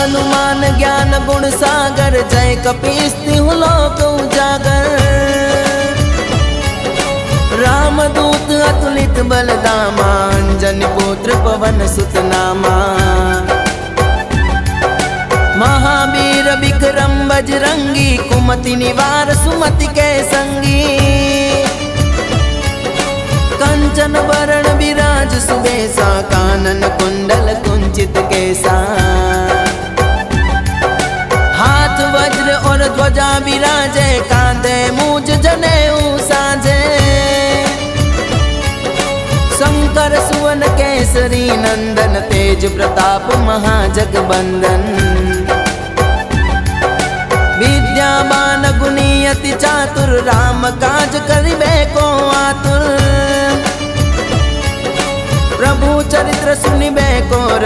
हनुमान ज्ञान गुण सागर, जय कपीस तिहु लोक उजागर। रामदूत अतुलित बलदामा, अंजनी पुत्र पवन सुत नामा। महावीर विक्रम बजरंगी, कुमति निवार सुमति के संगी। कंचन वरण विराज सुबेसा, कानन कुंडल कुंचित केसा। हाथ वज्र और ध्वजा विराजे, कांधे मूज जनेऊ साजे। शंकर सुवन केसरी नंदन, तेज प्रताप महाजगबंदन। विद्यावान गुणी अति चातुर, राम काज करिबे को आतुर। प्रभु चरित्र सुनिबे को